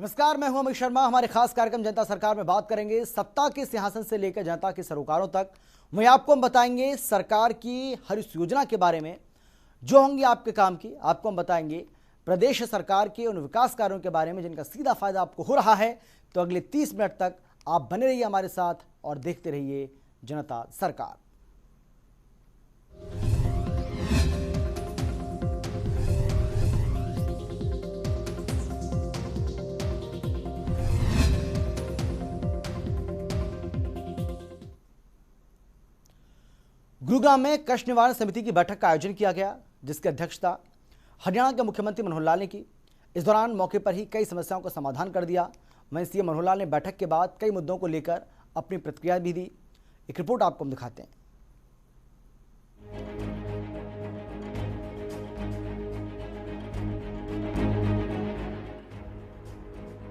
नमस्कार, मैं हूं अमित शर्मा। हमारे खास कार्यक्रम जनता सरकार में बात करेंगे सत्ता के सिंहासन से लेकर जनता के सरोकारों तक। वहीं आपको हम बताएंगे सरकार की हर उस योजना के बारे में जो होंगी आपके काम की। आपको हम बताएंगे प्रदेश सरकार के उन विकास कार्यों के बारे में जिनका सीधा फायदा आपको हो रहा है। तो अगले 30 मिनट तक आप बने रहिए हमारे साथ और देखते रहिए जनता सरकार। गुरुग्राम में कष्ट निवारण समिति की बैठक का आयोजन किया गया, जिसकी अध्यक्षता हरियाणा के मुख्यमंत्री मनोहर लाल ने की। इस दौरान मौके पर ही कई समस्याओं का समाधान कर दिया। वहीं सीएम मनोहर लाल ने बैठक के बाद कई मुद्दों को लेकर अपनी प्रतिक्रिया भी दी। एक रिपोर्ट आपको हम दिखाते हैं।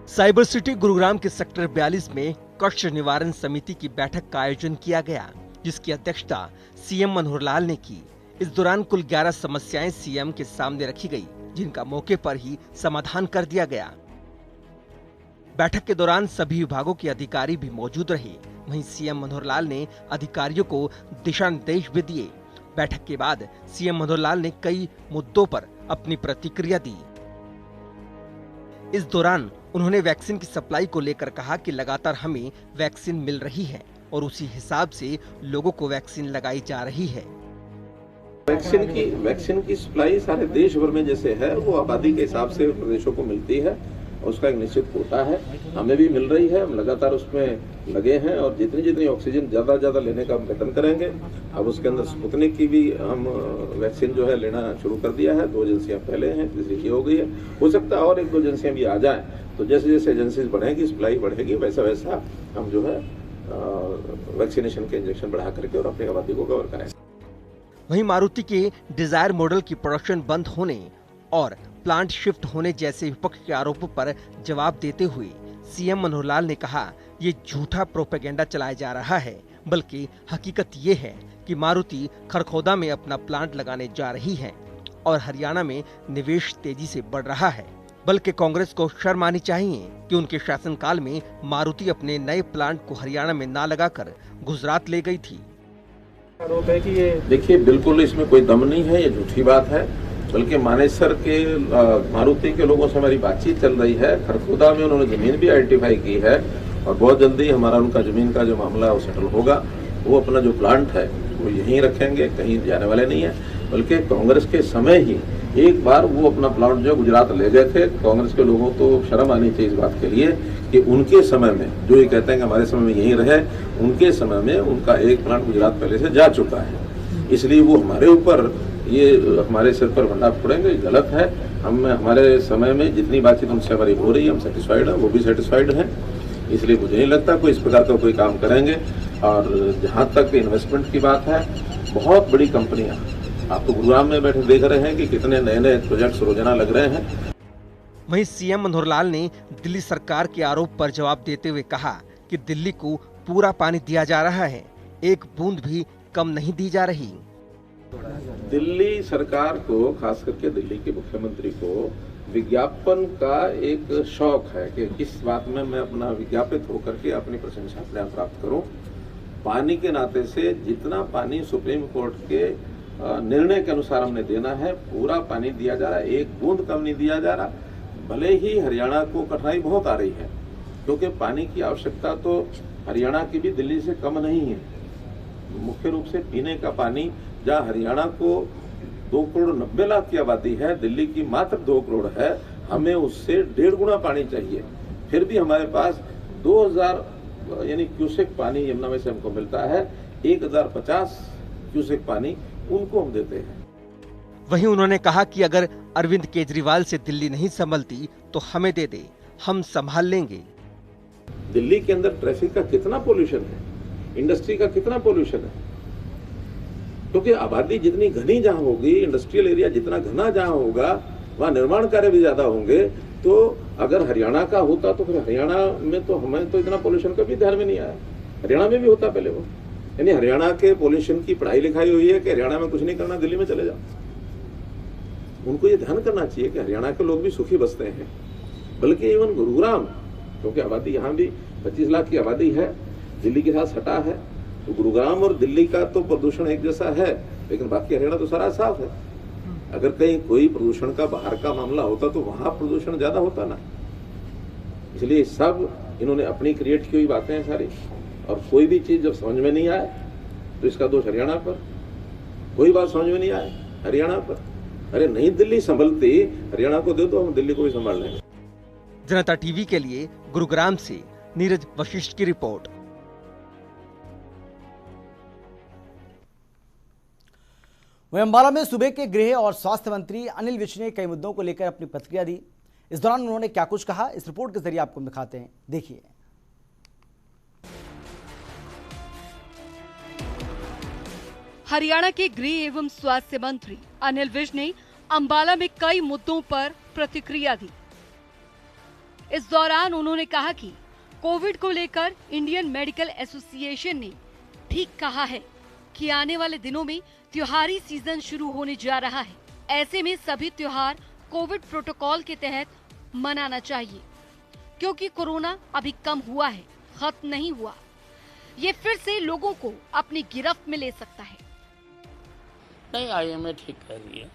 साइबर सिटी गुरुग्राम के सेक्टर 42 में कष्ट निवारण समिति की बैठक का आयोजन किया गया, जिसकी अध्यक्षता सीएम मनोहर लाल ने की। इस दौरान कुल 11 समस्याएं सीएम के सामने रखी गई, जिनका मौके पर ही समाधान कर दिया गया। बैठक के दौरान सभी विभागों के अधिकारी भी मौजूद रहे। वहीं सीएम मनोहर लाल ने अधिकारियों को दिशा निर्देश भी दिए। बैठक के बाद सीएम मनोहर लाल ने कई मुद्दों पर अपनी प्रतिक्रिया दी। इस दौरान उन्होंने वैक्सीन की सप्लाई को लेकर कहा कि लगातार हमें वैक्सीन मिल रही है और उसी हिसाब से लोगों को वैक्सीन लगाई जा रही है। वैक्सीन की सप्लाई सारे देश भर में जैसे है वो आबादी के हिसाब से प्रदेशों को मिलती है। उसका एक निश्चित कोटा है, हमें भी मिल रही है। हम लगातार उसमें लगे हैं और जितनी ऑक्सीजन ज्यादा लेने का हम यत्न करेंगे। अब उसके अंदर स्पुतनिक की भी हम वैक्सीन जो है लेना शुरू कर दिया है। 2 एजेंसियां पहले हैं, तीसरी की हो गई है। हो सकता है और 1-2 एजेंसियां भी आ जाएं, तो जैसे एजेंसीज बढ़ेंगी, सप्लाई बढ़ेगी, वैसा हम जो है वैक्सीनेशन के इंजेक्शन बढ़ा करके और अपनी आबादी को कवर करें। वहीं मारुति के डिजायर मॉडल की प्रोडक्शन बंद होने और प्लांट शिफ्ट होने जैसे विपक्ष के आरोपों पर जवाब देते हुए सीएम मनोहर लाल ने कहा, ये झूठा प्रोपेगेंडा चलाया जा रहा है, बल्कि हकीकत ये है कि मारुति खरखौदा में अपना प्लांट लगाने जा रही है और हरियाणा में निवेश तेजी से बढ़ रहा है। बल्कि कांग्रेस को शर्म आनी चाहिए कि उनके शासनकाल में मारुति अपने नए प्लांट को हरियाणा में ना लगाकर गुजरात ले गई थी। आरोप है कि ये देखिए बिल्कुल इसमें कोई दम नहीं है, ये झूठी बात है। बल्कि मानेसर के मारुति के लोगों से हमारी बातचीत चल रही है। खरखौदा में उन्होंने जमीन भी आइडेंटिफाई की है और बहुत जल्दी हमारा उनका जमीन का जो मामला है वो सेटल होगा। वो अपना जो प्लांट है वो यहीं रखेंगे, कहीं जाने वाले नहीं है। बल्कि कांग्रेस के समय ही एक बार वो अपना प्लांट जो गुजरात ले गए थे। कांग्रेस के लोगों को शर्म आनी चाहिए इस बात के लिए कि उनके समय में जो ये कहते हैं कि हमारे समय में यहीं रहे, उनके समय में उनका एक प्लांट गुजरात पहले से जा चुका है। इसलिए वो हमारे ऊपर ये हमारे सिर पर भंडा फोड़ेंगे, गलत है। हमारे समय में जितनी बातचीत उनसे हमारी हो रही है, हम सेटिस्फाइड हैं, वो भी सेटिस्फाइड हैं। इसलिए मुझे नहीं लगता कोई इस प्रकार का कोई काम करेंगे। और जहाँ तक इन्वेस्टमेंट की बात है, बहुत बड़ी कंपनियां आप तो गुरुग्राम में बैठे देख रहे हैं कि कितने नए प्रोजेक्ट्स रोजाना लग रहे हैं। वहीं सीएम मनोहर लाल ने दिल्ली सरकार के आरोप पर जवाब देते हुए कहा कि दिल्ली को पूरा पानी दिया जा रहा है, एक बूंद भी कम नहीं दी जा रही। दिल्ली सरकार को, खास करके दिल्ली के मुख्यमंत्री को विज्ञापन का एक शौक है कि किस बात में मैं अपना विज्ञापित होकर के अपनी प्रशंसा अपने आप प्राप्त करूं। पानी के नाते से जितना पानी सुप्रीम कोर्ट के निर्णय के अनुसार हमने देना है, पूरा पानी दिया जा रहा है, एक बूंद कम नहीं दिया जा रहा। भले ही हरियाणा को कठिनाई बहुत आ रही है, क्योंकि पानी की आवश्यकता तो हरियाणा की भी दिल्ली से कम नहीं है। मुख्य रूप से पीने का पानी, जहाँ हरियाणा को 2 करोड़ 90 लाख की आबादी है, दिल्ली की मात्र 2 करोड़ है, हमें उससे 1.5 गुना पानी चाहिए। फिर भी हमारे पास 2000 यानी क्यूसेक पानी यमुना में से हमको मिलता है। 1050 क्यूसेक पानी उनको हम देते हैं। वहीं उन्होंने कहा कि अगर अरविंद केजरीवाल से दिल्ली नहीं संभलती तो हमें दे दे, हम संभाल लेंगे। दिल्ली के अंदर ट्रैफिक का कितना पोल्यूशन है, इंडस्ट्री का कितना पोल्यूशन है, क्योंकि आबादी जितनी घनी जहां होगी, इंडस्ट्रियल एरिया जितना घना जहां होगा, वहां निर्माण कार्य भी ज्यादा होंगे। तो अगर हरियाणा का होता तो फिर हरियाणा में तो हमें तो इतना पोल्यूशन कभी ध्यान में नहीं आया। हरियाणा में भी होता पहले वो, यानी हरियाणा के पोल्यूशन की पढ़ाई लिखाई हुई है कि हरियाणा में कुछ नहीं करना, दिल्ली में चले जाओ। उनको ये ध्यान करना चाहिए कि हरियाणा के लोग भी सुखी बसते हैं। बल्कि इवन गुरुग्राम, क्योंकि आबादी यहाँ भी 25 लाख की आबादी है, दिल्ली के साथ सटा है, तो गुरुग्राम और दिल्ली का तो प्रदूषण एक जैसा है, लेकिन बाकी हरियाणा तो सारा साफ है। अगर कहीं कोई प्रदूषण का बाहर का मामला होता तो वहां प्रदूषण ज्यादा होता ना। इसलिए सब इन्होंने अपनी क्रिएट की हुई बातें हैं सारी, और कोई भी चीज जब समझ में नहीं आए तो इसका दोष हरियाणा पर। कोई बात समझ में नहीं आए हरियाणा पर, अरे नहीं दिल्ली संभलती, हरियाणा को दे दो, हम दिल्ली को भी संभाल लेंगे। जनता टीवी के लिए गुरुग्राम से नीरज वशिष्ठ की रिपोर्ट। वहीं अंबाला में सूबे के गृह और स्वास्थ्य मंत्री अनिल विज ने कई मुद्दों को लेकर अपनी प्रतिक्रिया दी। इस दौरान उन्होंने क्या कुछ कहा, इस रिपोर्ट के जरिए आपको दिखाते हैं, देखिए। हरियाणा के गृह एवं स्वास्थ्य मंत्री अनिल विज ने अंबाला में कई मुद्दों पर प्रतिक्रिया दी। इस दौरान उन्होंने कहा कि कोविड को लेकर इंडियन मेडिकल एसोसिएशन ने ठीक कहा है कि आने वाले दिनों में त्योहारी सीजन शुरू होने जा रहा है। ऐसे में सभी त्योहार कोविड प्रोटोकॉल के तहत मनाना चाहिए, क्योंकि कोरोना अभी कम हुआ है, खत्म नहीं हुआ। ये फिर से लोगों को अपनी गिरफ्त में ले सकता है। नहीं, आईएमए ठीक कह रही है।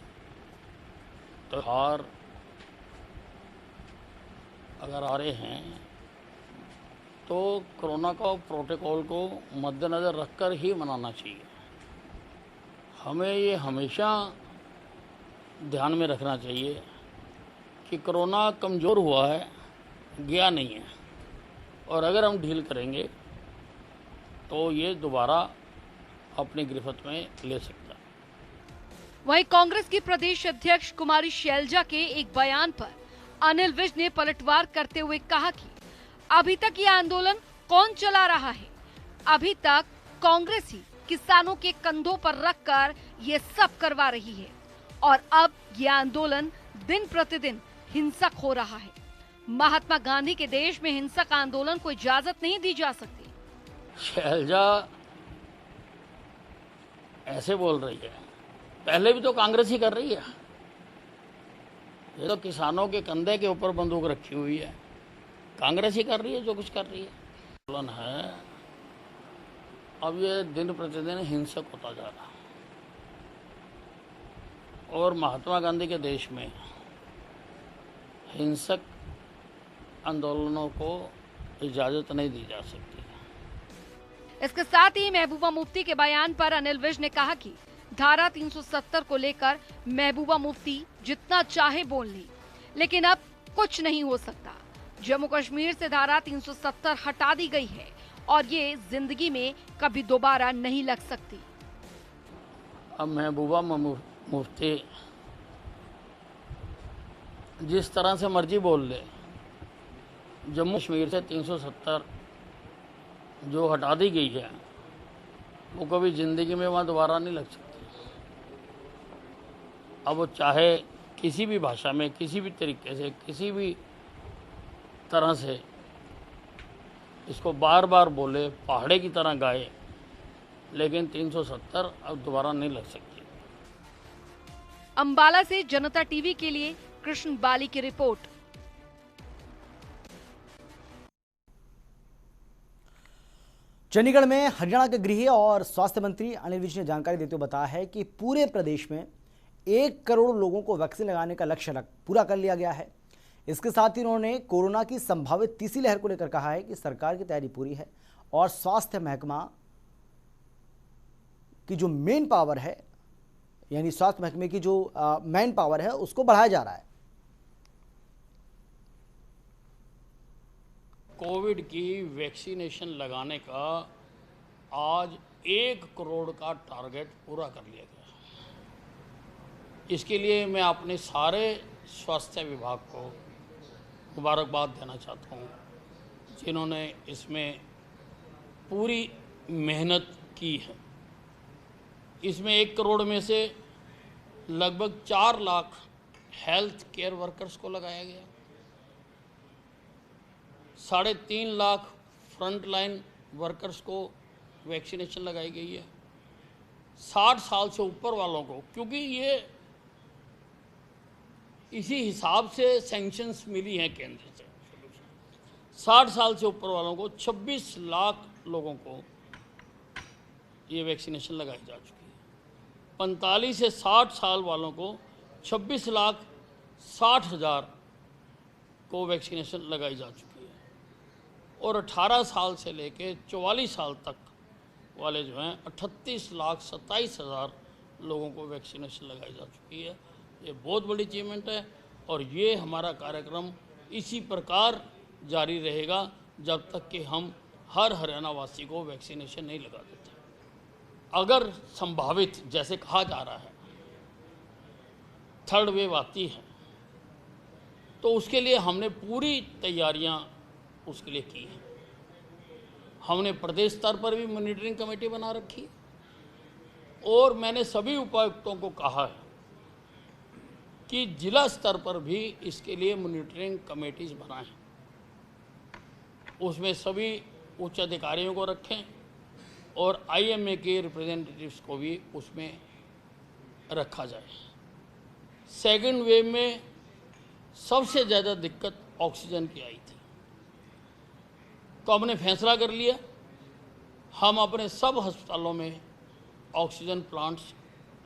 त्योहार अगर आ रहे हैं तो कोरोना का प्रोटोकॉल को मद्देनजर रखकर ही मनाना चाहिए। हमें ये हमेशा ध्यान में रखना चाहिए कि कोरोना कमज़ोर हुआ है, गया नहीं है, और अगर हम ढील करेंगे तो ये दोबारा अपनी गिरफ्त में ले सकता है। वहीं कांग्रेस की प्रदेश अध्यक्ष कुमारी शैलजा के एक बयान पर अनिल विज ने पलटवार करते हुए कहा कि अभी तक ये आंदोलन कौन चला रहा है? अभी तक कांग्रेस ही किसानों के कंधों पर रखकर ये सब करवा रही है, और अब ये आंदोलन दिन प्रतिदिन हिंसक हो रहा है। महात्मा गांधी के देश में हिंसक आंदोलन को इजाजत नहीं दी जा सकती। शैलजा ऐसे बोल रही है, पहले भी तो कांग्रेस ही कर रही है। ये तो किसानों के कंधे के ऊपर बंदूक रखी हुई है, कांग्रेस ही कर रही है जो कुछ कर रही है। आंदोलन है, अब ये दिन प्रतिदिन हिंसक होता जा रहा है, और महात्मा गांधी के देश में हिंसक आंदोलनों को इजाजत नहीं दी जा सकती। इसके साथ ही महबूबा मुफ्ती के बयान पर अनिल विज ने कहा कि धारा 370 को लेकर महबूबा मुफ्ती जितना चाहे बोल ली, लेकिन अब कुछ नहीं हो सकता। जम्मू कश्मीर से धारा 370 हटा दी गई है और ये जिंदगी में कभी दोबारा नहीं लग सकती। अब महबूबा मुफ्ती जिस तरह से मर्जी बोल ले, जम्मू कश्मीर से 370 जो हटा दी गई है वो कभी जिंदगी में वहाँ दोबारा नहीं लग सकती। अब वो चाहे किसी भी भाषा में, किसी भी तरीके से, किसी भी तरह से इसको बार बार बोले, पहाड़े की तरह गाए, लेकिन 370 अब दोबारा नहीं लग सकती। अंबाला से जनता टीवी के लिए कृष्ण बाली की रिपोर्ट। चंडीगढ़ में हरियाणा के गृह और स्वास्थ्य मंत्री अनिल विज ने जानकारी देते हुए बताया है कि पूरे प्रदेश में 1 करोड़ लोगों को वैक्सीन लगाने का लक्ष्य पूरा कर लिया गया है। इसके साथ ही उन्होंने कोरोना की संभावित तीसरी लहर को लेकर कहा है कि सरकार की तैयारी पूरी है और स्वास्थ्य महकमा की जो मेन पावर है, यानी स्वास्थ्य महकमे की जो मैन पावर है, उसको बढ़ाया जा रहा है। कोविड की वैक्सीनेशन लगाने का आज 1 करोड़ का टारगेट पूरा कर लिया गया। इसके लिए मैं अपने सारे स्वास्थ्य विभाग को मुबारकबाद देना चाहता हूँ, जिन्होंने इसमें पूरी मेहनत की है। इसमें 1 करोड़ में से लगभग 4 लाख हेल्थ केयर वर्कर्स को लगाया गया, 3.5 लाख फ्रंट लाइन वर्कर्स को वैक्सीनेशन लगाई गई है, 60 साल से ऊपर वालों को, क्योंकि ये इसी हिसाब से सैंक्शंस मिली हैं केंद्र से। 60 साल से ऊपर वालों को 26 लाख लोगों को ये वैक्सीनेशन लगाई जा चुकी है। 45 से 60 साल वालों को 26,60,000 को वैक्सीनेशन लगाई जा चुकी है और 18 साल से लेके 44 साल तक वाले जो हैं 38,27,000 लोगों को वैक्सीनेशन लगाई जा चुकी है। ये बहुत बड़ी अचीवमेंट है और ये हमारा कार्यक्रम इसी प्रकार जारी रहेगा जब तक कि हम हर हरियाणा वासी को वैक्सीनेशन नहीं लगा देते। अगर संभावित जैसे कहा जा रहा है थर्ड वेव आती है तो उसके लिए हमने पूरी तैयारियां उसके लिए की हैं। हमने प्रदेश स्तर पर भी मॉनिटरिंग कमेटी बना रखी है और मैंने सभी उपायुक्तों को कहा है कि जिला स्तर पर भी इसके लिए मॉनिटरिंग कमेटीज बनाएं, उसमें सभी उच्च अधिकारियों को रखें और IMA के रिप्रेजेंटेटिव्स को भी उसमें रखा जाए। सेकेंड वेव में सबसे ज़्यादा दिक्कत ऑक्सीजन की आई थी, तो हमने फैसला कर लिया हम अपने सब अस्पतालों में ऑक्सीजन प्लांट्स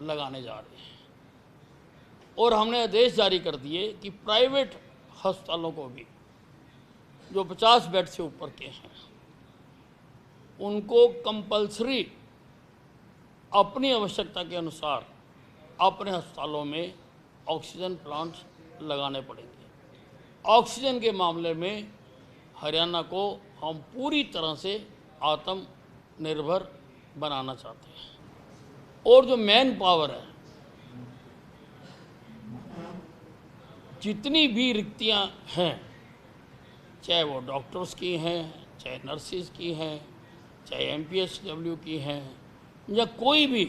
लगाने जा रहे हैं और हमने आदेश जारी कर दिए कि प्राइवेट अस्पतालों को भी जो 50 बेड से ऊपर के हैं उनको कंपल्सरी अपनी आवश्यकता के अनुसार अपने अस्पतालों में ऑक्सीजन प्लांट्स लगाने पड़ेंगे। ऑक्सीजन के मामले में हरियाणा को हम पूरी तरह से आत्मनिर्भर बनाना चाहते हैं और जो मैन पावर है, जितनी भी रिक्तियां हैं, चाहे वो डॉक्टर्स की हैं, चाहे नर्सिस की हैं, चाहे MPSW की हैं या कोई भी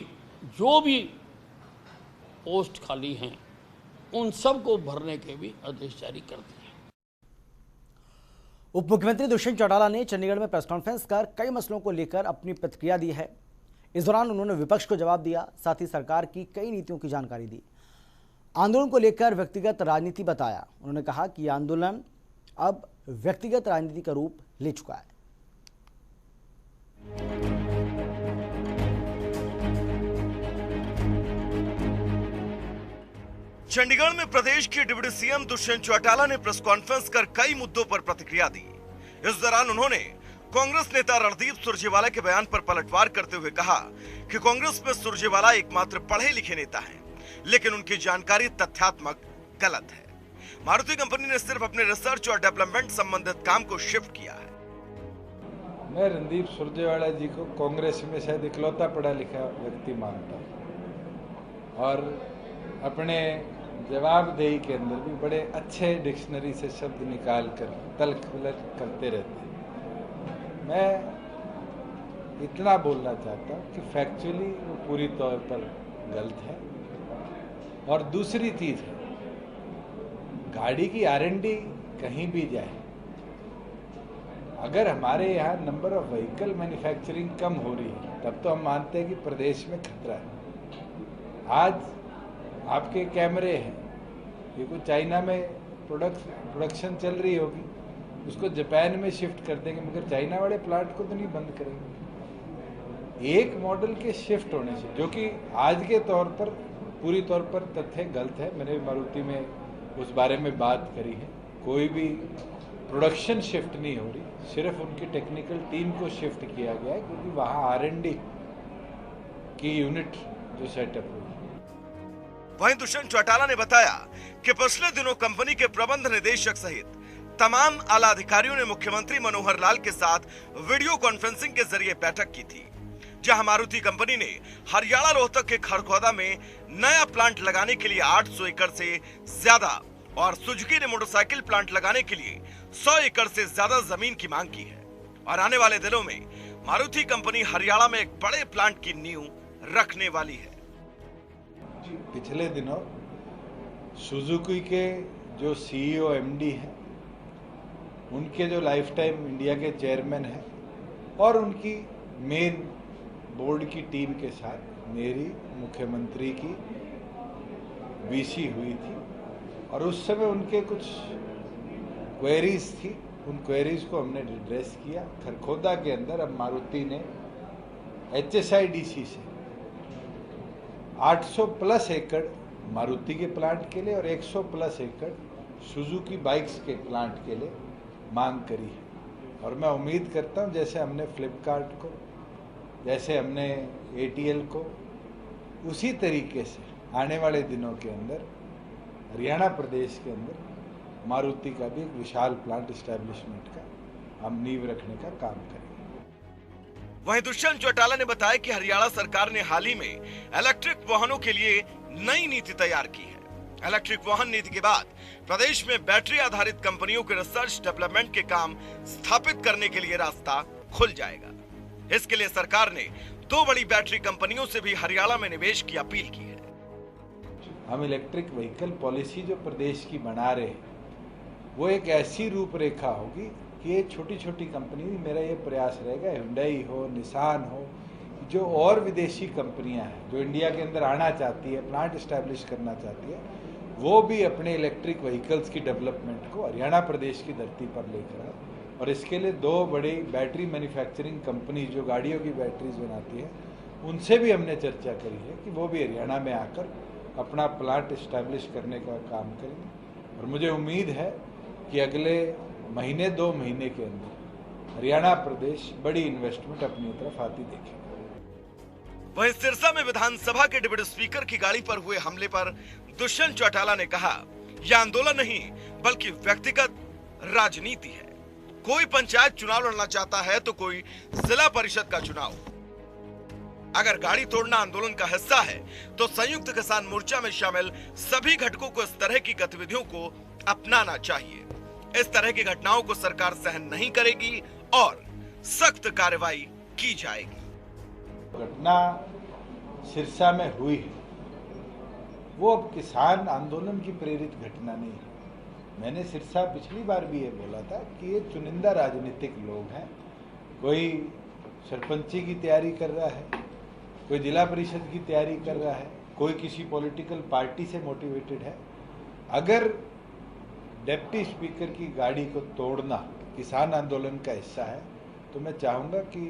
जो भी पोस्ट खाली हैं, उन सब को भरने के भी आदेश जारी कर दिए। उप मुख्यमंत्री दुष्यंत चौटाला ने चंडीगढ़ में प्रेस कॉन्फ्रेंस कर कई मसलों को लेकर अपनी प्रतिक्रिया दी है। इस दौरान उन्होंने विपक्ष को जवाब दिया, साथ ही सरकार की कई नीतियों की जानकारी दी। आंदोलन को लेकर व्यक्तिगत राजनीति बताया। उन्होंने कहा कि आंदोलन अब व्यक्तिगत राजनीति का रूप ले चुका है। चंडीगढ़ में प्रदेश के डिप्टी सीएम दुष्यंत चौटाला ने प्रेस कॉन्फ्रेंस कर कई मुद्दों पर प्रतिक्रिया दी। इस दौरान उन्होंने कांग्रेस नेता रणदीप सुरजेवाला के बयान पर पलटवार करते हुए कहा कि कांग्रेस में सुरजेवाला एकमात्र पढ़े लिखे नेता हैं, लेकिन उनकी जानकारी तथ्यात्मक गलत है। मारुति कंपनी ने सिर्फ अपने रिसर्च और डेवलपमेंट संबंधित काम को शिफ्ट किया है। मैं रणदीप सुरजेवाला जी को कांग्रेस में शायद इकलौता पढ़ा लिखा व्यक्ति मानता हूँ और अपने जवाबदेही के अंदर भी बड़े अच्छे डिक्शनरी से शब्द निकाल कर तल्ख विलख करते रहते हैं। मैं इतना बोलना चाहता हूँ कि फैक्चुअली वो पूरी तौर पर गलत है। और दूसरी चीज़ है, गाड़ी की R&D कहीं भी जाए, अगर हमारे यहाँ नंबर ऑफ व्हीकल मैन्युफैक्चरिंग कम हो रही है तब तो हम मानते हैं कि प्रदेश में खतरा है। आज आपके कैमरे हैं, ये कोई चाइना में प्रोडक्शन चल रही होगी, उसको जापान में शिफ्ट कर देंगे, मगर चाइना वाले प्लांट को तो नहीं बंद करेंगे। एक मॉडल के शिफ्ट होने से, जो कि आज के तौर पर पूरी तौर पर तथ्य गलत है, मैंने मारुति में उस बारे में बात करी है, कोई भी प्रोडक्शन शिफ्ट नहीं हो रही, सिर्फ उनकी टेक्निकल टीम को शिफ्ट किया गया है क्योंकि वहाँ R&D की यूनिट जो सेटअप हुई। वहीं दुष्यंत चौटाला ने बताया कि पिछले दिनों कंपनी के प्रबंध निदेशक सहित तमाम आला अधिकारियों ने मुख्यमंत्री मनोहर लाल के साथ वीडियो कॉन्फ्रेंसिंग के जरिए बैठक की थी, जहां मारुति कंपनी ने हरियाणा रोहतक के खरखौदा में नया प्लांट लगाने के लिए 800 एकड़ से ज्यादा और सुजुकी ने मोटरसाइकिल प्लांट लगाने के लिए 100 एकड़ से ज्यादा जमीन की मांग की है और आने वाले दिनों में मारुति कंपनी हरियाणा में एक बड़े प्लांट की नींव रखने वाली है। पिछले दिनों सुजुकी के जो CEO MD हैं, उनके जो लाइफ टाइम इंडिया के चेयरमैन हैं और उनकी मेन बोर्ड की टीम के साथ मेरी मुख्यमंत्री की VC हुई थी और उस समय उनके कुछ क्वेरीज थी, उन क्वेरीज को हमने एड्रेस किया। खरखोदा के अंदर अब मारुति ने HSIDC से 800 प्लस एकड़ मारुति के प्लांट के लिए और 100 प्लस एकड़ सुजुकी बाइक्स के प्लांट के लिए मांग करी है। और मैं उम्मीद करता हूं जैसे हमने फ्लिपकार्ट को, जैसे हमने ATL को, उसी तरीके से आने वाले दिनों के अंदर हरियाणा प्रदेश के अंदर मारुति का भी एक विशाल प्लांट इस्टेब्लिशमेंट का हम नींव रखने का काम करेंगे। वहीं दुष्यंत चौटाला ने बताया कि हरियाणा सरकार ने हाल ही में इलेक्ट्रिक वाहनों के लिए नई नीति तैयार की है। इलेक्ट्रिक वाहन नीति के बाद प्रदेश में बैटरी आधारित कंपनियों के रिसर्च डेवलपमेंट के काम स्थापित करने के लिए रास्ता खुल जाएगा। इसके लिए सरकार ने 2 बड़ी बैटरी कंपनियों से भी हरियाणा में निवेश की अपील की है। हम इलेक्ट्रिक व्हीकल पॉलिसी जो प्रदेश की बना रहे हैं वो एक ऐसी रूपरेखा होगी कि ये छोटी छोटी कंपनी, मेरा ये प्रयास रहेगा, हुंडई हो, निसान हो, जो और विदेशी कंपनियां हैं जो इंडिया के अंदर आना चाहती है, प्लांट इस्टेब्लिश करना चाहती है, वो भी अपने इलेक्ट्रिक व्हीकल्स की डेवलपमेंट को हरियाणा प्रदेश की धरती पर लेकर आए। और इसके लिए 2 बड़ी बैटरी मैन्युफैक्चरिंग कंपनी जो गाड़ियों की बैटरीज बनाती है, उनसे भी हमने चर्चा करी है कि वो भी हरियाणा में आकर अपना प्लांट इस्टेब्लिश करने का काम करेंगे। और मुझे उम्मीद है कि अगले महीने 2 महीने के अंदर हरियाणा प्रदेश बड़ी इन्वेस्टमेंट अपनी तरफ आती देखेगा। वहीं सिरसा में विधानसभा के डिप्टी स्पीकर की गाड़ी पर हुए हमले पर दुष्यंत चौटाला ने कहा, यह आंदोलन नहीं बल्कि व्यक्तिगत राजनीति है। कोई पंचायत चुनाव लड़ना चाहता है तो कोई जिला परिषद का चुनाव। अगर गाड़ी तोड़ना आंदोलन का हिस्सा है तो संयुक्त किसान मोर्चा में शामिल सभी घटकों को इस तरह की गतिविधियों को अपनाना चाहिए। इस तरह की घटनाओं को सरकार सहन नहीं करेगी और सख्त कार्रवाई की जाएगी। घटना सिरसा में हुई है वो अब किसान आंदोलन की प्रेरित घटना नहीं है। मैंने सिरसा पिछली बार भी ये बोला था कि ये चुनिंदा राजनीतिक लोग हैं। कोई सरपंची की तैयारी कर रहा है, कोई जिला परिषद की तैयारी कर रहा है, कोई किसी पॉलिटिकल पार्टी से मोटिवेटेड है। अगर डिप्टी स्पीकर की गाड़ी को तोड़ना किसान आंदोलन का हिस्सा है तो मैं चाहूँगा कि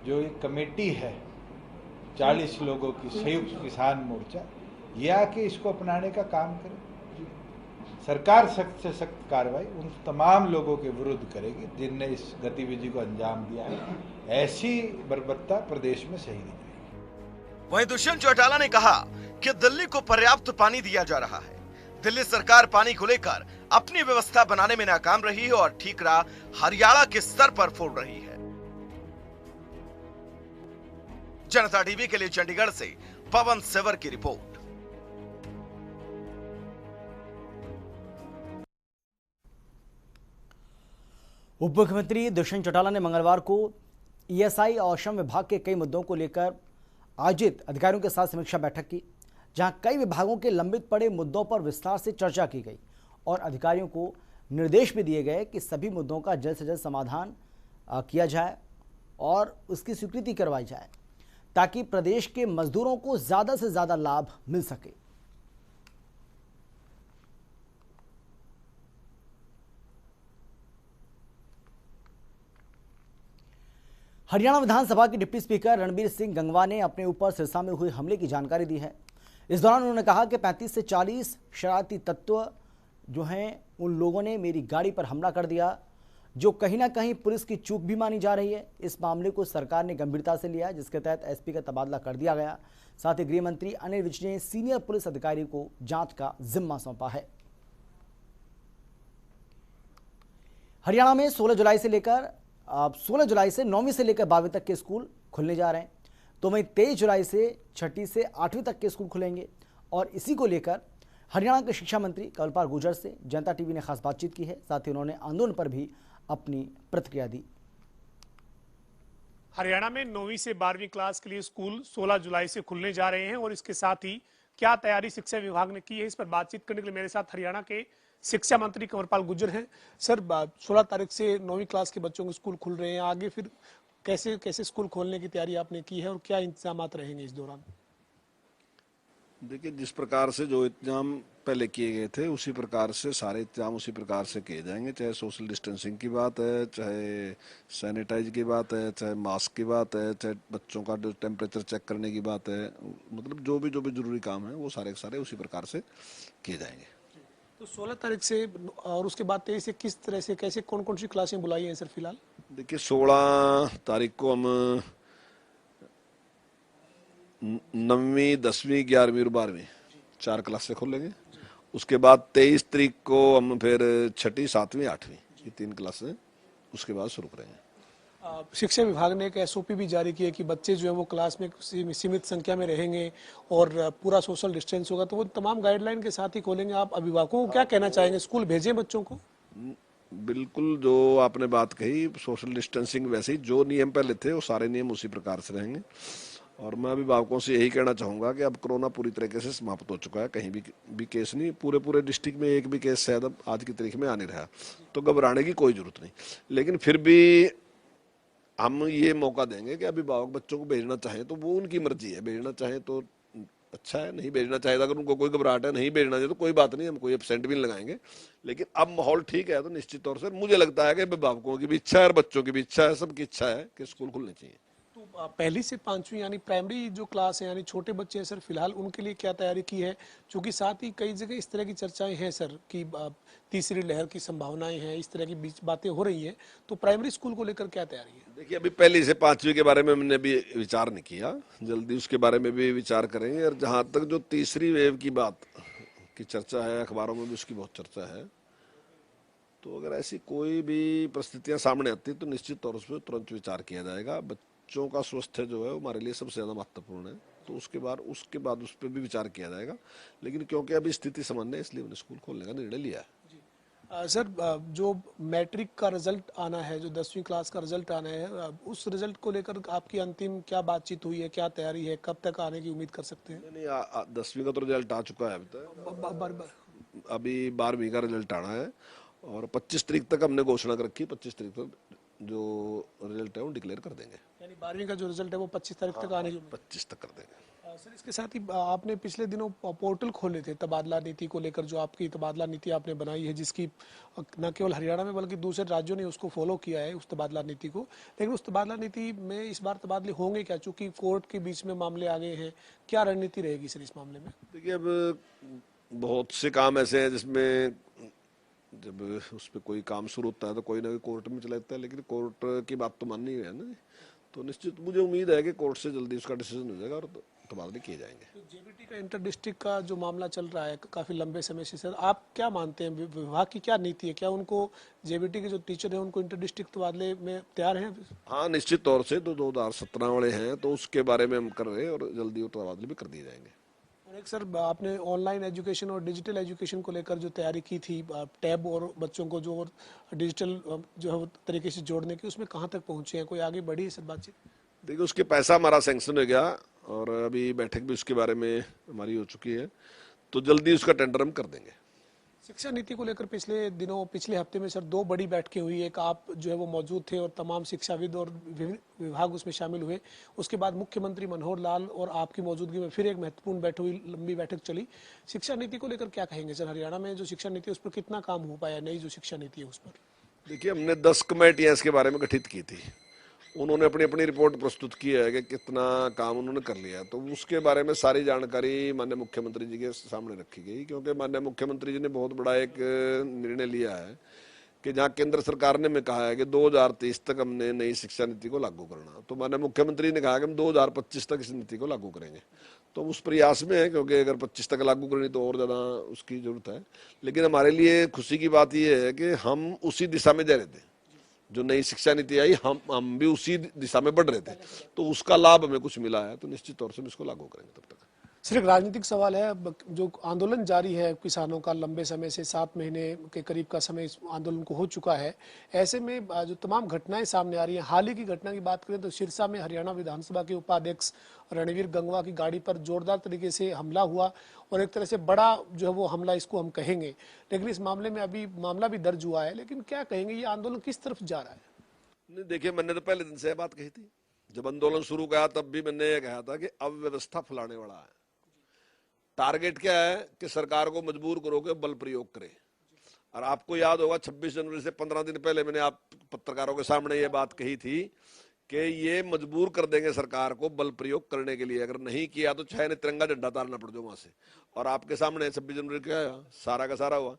जो एक कमेटी है 40 लोगों की संयुक्त किसान मोर्चा, ये आके इसको अपनाने का काम करे। सरकार सख्त से सख्त कार्रवाई उन तमाम लोगों के विरुद्ध करेगी जिनने इस गतिविधि को अंजाम दिया है। ऐसी बर्बरता प्रदेश में सही नहीं रहेगी। वहीं दुष्यंत चौटाला ने कहा कि दिल्ली को पर्याप्त पानी दिया जा रहा है। दिल्ली सरकार पानी को लेकर अपनी व्यवस्था बनाने में नाकाम रही है और ठीकरा हरियाणा के सर पर फोड़ रही है। जनता टीवी के लिए चंडीगढ़ से पवन सेवर की रिपोर्ट। उप मुख्यमंत्री दुष्यंत चौटाला ने मंगलवार को ESI और श्रम विभाग के कई मुद्दों को लेकर आयोजित अधिकारियों के साथ समीक्षा बैठक की, जहां कई विभागों के लंबित पड़े मुद्दों पर विस्तार से चर्चा की गई और अधिकारियों को निर्देश भी दिए गए कि सभी मुद्दों का जल्द से जल्द समाधान किया जाए और उसकी स्वीकृति करवाई जाए ताकि प्रदेश के मजदूरों को ज़्यादा से ज़्यादा लाभ मिल सके। हरियाणा विधानसभा के डिप्टी स्पीकर रणबीर सिंह गंगवा ने अपने ऊपर सिरसा में हुए हमले की जानकारी दी है। इस दौरान उन्होंने कहा कि 35 से 40 शरारती तत्व जो हैं उन लोगों ने मेरी गाड़ी पर हमला कर दिया, जो कहीं ना कहीं पुलिस की चूक भी मानी जा रही है। इस मामले को सरकार ने गंभीरता से लिया, जिसके तहत SP का तबादला कर दिया गया। साथ ही गृह मंत्री अनिल विज ने सीनियर पुलिस अधिकारी को जांच का जिम्मा सौंपा है। हरियाणा में 16 जुलाई से 9वीं से लेकर 12वीं तक के स्कूल खुलने जा रहे हैं, तो वहीं 23 जुलाई से 6ठी से 8वीं तक के स्कूल खुलेंगे। और इसी को लेकर हरियाणा के शिक्षा मंत्री कंवरपाल गुर्जर से जनता टीवी ने खास बातचीत की है। साथ ही उन्होंने आंदोलन पर भी अपनी प्रतिक्रिया दी। हरियाणा में 9वीं से 12वीं क्लास के लिए स्कूल 16 जुलाई से खुलने जा रहे हैं और इसके साथ ही क्या तैयारी शिक्षा विभाग ने की है, इस पर बातचीत करने के लिए मेरे साथ हरियाणा के शिक्षा मंत्री कंवरपाल गुर्जर हैं। सर, 16 तारीख से 9वीं क्लास के बच्चों के स्कूल खुल रहे हैं, आगे फिर कैसे कैसे स्कूल खोलने की तैयारी आपने की है और क्या इंतजाम रहेंगे इस दौरान? देखिए, जिस प्रकार से जो इंतजाम पहले किए गए थे उसी प्रकार से सारे इंतजाम उसी प्रकार से किए जाएंगे, चाहे सोशल डिस्टेंसिंग की बात है, चाहे सैनिटाइज की बात है, चाहे मास्क की बात है, चाहे बच्चों का जो टेम्परेचर चेक करने की बात है, मतलब जो भी जरूरी काम है वो सारे के सारे उसी प्रकार से किए जाएंगे। तो 16 तारीख से और उसके बाद 23 से किस तरह से कैसे कौन कौन सी क्लासें बुलाई हैं सर फिलहाल? देखिए 16 तारीख को हम 9वीं 10वीं 11वीं और 12वीं 4 क्लासें खोलेंगे। उसके बाद 23 तारीख को हम फिर 6ठी 7वीं 8वीं ये 3 क्लासें उसके बाद शुरू करेंगे। शिक्षा विभाग ने एक एसओपी भी जारी की है कि बच्चे जो है वो क्लास में सीमित संख्या में रहेंगे और पूरा सोशल डिस्टेंस होगा, तो वो तमाम गाइडलाइन के साथ ही खोलेंगे। आप अभिभावकों को क्या कहना चाहेंगे, स्कूल भेजें बच्चों को? बिल्कुल, जो आपने बात कही सोशल डिस्टेंसिंग वैसे ही जो नियम पहले थे वो सारे नियम उसी प्रकार से रहेंगे। और मैं अभिभावकों से यही कहना चाहूँगा कि अब कोरोना पूरी तरीके से समाप्त हो चुका है, कहीं भी केस नहीं, पूरे डिस्ट्रिक्ट में एक भी केस शायद अब आज की तारीख में आ नहीं रहा, तो घबराने की कोई जरूरत नहीं। लेकिन फिर भी हम ये मौका देंगे कि अभिभावक बच्चों को भेजना चाहें तो वो उनकी मर्जी है, भेजना चाहें तो अच्छा है, नहीं भेजना चाहे अगर उनको कोई घबराहट है नहीं भेजना चाहिए तो कोई बात नहीं, हम कोई एब्सेंट भी नहीं लगाएंगे। लेकिन अब माहौल ठीक है तो निश्चित तौर से मुझे लगता है कि अभिभावकों की भी इच्छा है और बच्चों की भी इच्छा है, सबकी इच्छा है कि स्कूल खुलने चाहिए। तो पहली से 5वीं यानी प्राइमरी जो क्लास है यानी छोटे बच्चे हैं सर, फिलहाल उनके लिए क्या तैयारी की है? क्योंकि साथ ही कई जगह इस तरह की चर्चाएं हैं सर कि तीसरी लहर की संभावनाएं हैं, इस तरह की बीच बातें हो रही हैं, तो प्राइमरी स्कूल को लेकर क्या तैयारी है? देखिए अभी पहली से 5वीं के बारे में हमने भी विचार नहीं किया, जल्दी उसके बारे में भी विचार करेंगे। और जहाँ तक जो तीसरी वेव की बात की चर्चा है, अखबारों में भी उसकी बहुत चर्चा है, तो अगर ऐसी कोई भी परिस्थितियां सामने आती तो निश्चित तौर पर तुरंत विचार किया जाएगा। बच्चों का स्वास्थ्य जो है वो हमारे लिए सबसे ज़्यादा महत्वपूर्ण है, तो उसके बाद उस पर भी विचार किया जाएगा। लेकिन क्योंकि अभी स्थिति सामान्य है इसलिए हमने स्कूल खोलने का निर्णय लिया है। सर जो मैट्रिक का रिजल्ट आना है, जो 10वीं क्लास का रिजल्ट आना है, उस रिजल्ट को लेकर आपकी अंतिम क्या बातचीत हुई है, क्या तैयारी है, कब तक आने की उम्मीद कर सकते हैं? नहीं 10वीं का तो रिजल्ट आ चुका है अभी तक, अभी 12वीं का रिजल्ट आना है और 25 तारीख तक हमने घोषणा कर रखी, 25 तारीख तक जो रिजल्ट है वो डिक्लेयर कर देंगे। यानी 12वीं का जो रिजल्ट है वो 25 तारीख तक आने की 25 तक कर देंगे। सर इसके साथ ही आपने पिछले दिनों पोर्टल खोले थे तबादला नीति को लेकर, जो आपकी तबादला नीति आपने बनाई है, जिसकी न केवल हरियाणा में बल्कि दूसरे राज्यों ने उसको फॉलो किया है उस तबादला नीति को। लेकिन उस तबादला नीति में इस बार तबादले होंगे क्या, चूंकि कोर्ट के बीच में मामले आ गए हैं, क्या रणनीति रहेगी सर इस मामले में? देखिए अब बहुत से काम ऐसे हैं जिसमें जब उस पर कोई काम शुरू होता है तो कोई ना कोई कोर्ट में चला जाता है, लेकिन कोर्ट की बात तो माननी है ना, तो निश्चित मुझे उम्मीद है कि कोर्ट से जल्दी उसका डिसीजन हो जाएगा और तबादले किए जाएंगे। तो जेबीटी का इंटर डिस्ट्रिक्ट का जो मामला चल रहा है काफी लंबे समय से, सर आप क्या मानते हैं विभाग की क्या नीति है, क्या उनको जेबीटी के जो टीचर हैं उनको इंटर डिस्ट्रिक्ट तबादले में तैयार हैं? हाँ निश्चित तौर से, तो 2017 वाले हैं तो उसके बारे में हम कर रहे हैं और जल्दी वो तबादले भी कर दिए जाएंगे। और एक सर आपने ऑनलाइन एजुकेशन और डिजिटल एजुकेशन को लेकर जो तैयारी की थी, टैब और बच्चों को जो डिजिटल जो है तरीके से जोड़ने की, उसमें कहाँ तक पहुँचे हैं, कोई आगे बढ़ी है सर बातचीत? देखिए उसके पैसा हमारा सैंक्शन हो गया और अभी बैठक भी उसके बारे में हमारी हो चुकी है, तो जल्दी उसका टेंडर हम कर देंगे। शिक्षा नीति को लेकर पिछले हफ्ते में सर 2 बड़ी बैठकें हुई, एक आप जो है वो मौजूद थे और तमाम शिक्षाविद और विभाग उसमें शामिल हुए। उसके बाद मुख्यमंत्री मनोहर लाल और आपकी मौजूदगी में फिर एक महत्वपूर्ण बैठक हुई, लंबी बैठक चली। शिक्षा नीति को लेकर क्या कहेंगे सर, हरियाणा में जो शिक्षा नीति है उस पर कितना काम हो पाया, नई जो शिक्षा नीति है उस पर? देखिए हमने 10 कमेटियाँ इसके बारे में गठित की थी, उन्होंने अपनी अपनी रिपोर्ट प्रस्तुत की है कि कितना काम उन्होंने कर लिया, तो उसके बारे में सारी जानकारी माननीय मुख्यमंत्री जी के सामने रखी गई। क्योंकि माननीय मुख्यमंत्री जी ने बहुत बड़ा एक निर्णय लिया है कि जहाँ केंद्र सरकार ने में कहा है कि 2023 तक हमने नई शिक्षा नीति को लागू करना, तो माननीय मुख्यमंत्री ने कहा कि हम 2025 तक इस नीति को लागू करेंगे। तो उस प्रयास में है, क्योंकि अगर 25 तक लागू करनी तो और ज़्यादा उसकी जरूरत है। लेकिन हमारे लिए खुशी की बात यह है कि हम उसी दिशा में जा रहे थे, जो नई शिक्षा नीति आई हम भी उसी दिशा में बढ़ रहे थे, तो उसका लाभ हमें कुछ मिला है, तो निश्चित तौर से हम इसको लागू करेंगे। तब तक सर एक राजनीतिक सवाल है, जो आंदोलन जारी है किसानों का लंबे समय से, 7 महीने के करीब का समय इस आंदोलन को हो चुका है, ऐसे में जो तमाम घटनाएं सामने आ रही हैं, हाल ही की घटना की बात करें तो सिरसा में हरियाणा विधानसभा के उपाध्यक्ष रणवीर गंगवा की गाड़ी पर जोरदार तरीके से हमला हुआ और एक तरह से बड़ा जो है वो हमला इसको हम कहेंगे। लेकिन इस मामले में अभी मामला भी दर्ज हुआ है, लेकिन क्या कहेंगे ये आंदोलन किस तरफ जा रहा है? नहीं देखिए, मैंने तो पहले दिन से बात कही थी, जब आंदोलन शुरू किया तब भी मैंने ये कहा था कि अव्यवस्था फैलाने वाला है, टारगेट क्या है कि सरकार को मजबूर करो कि बल प्रयोग करे। और आपको याद होगा 26 जनवरी से 15 दिन पहले मैंने आप पत्रकारों के सामने ये बात कही थी कि ये मजबूर कर देंगे सरकार को बल प्रयोग करने के लिए, अगर नहीं किया तो चाहे तिरंगा झंडा तारना पड़ जाओ वहां से। और आपके सामने 26 जनवरी क्या है, सारा का सारा हुआ।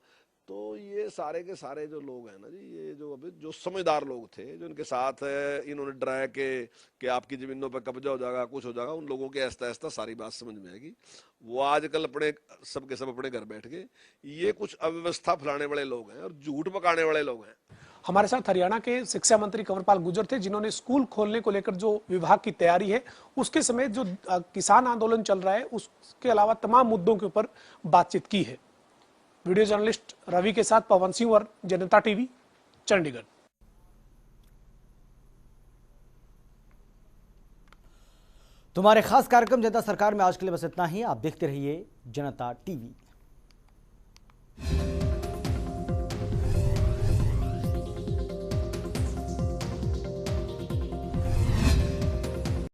तो ये सारे के सारे जो लोग हैं ना जी, ये जो अभी जो समझदार लोग थे, जो इनके साथ इन्होंने डराया कि आपकी जमीनों पर कब्जा हो जाएगा, कुछ हो जाएगा, उन लोगों के ऐसा ऐसा सारी बात समझ में आएगी। वो आजकल अपने सबके सब अपने घर बैठ गए। ये कुछ अव्यवस्था फैलाने वाले लोग हैं और झूठ पकाने वाले लोग हैं। हमारे साथ हरियाणा के शिक्षा मंत्री कंवरपाल गुर्जर थे, जिन्होंने स्कूल खोलने को लेकर जो विभाग की तैयारी है उसके समेत जो किसान आंदोलन चल रहा है उसके अलावा तमाम मुद्दों के ऊपर बातचीत की है। वीडियो जर्नलिस्ट रवि के साथ पवन सिंह और जनता टीवी, चंडीगढ़। तुम्हारे खास कार्यक्रम जनता सरकार में आज के लिए बस इतना ही। आप देखते रहिए जनता टीवी।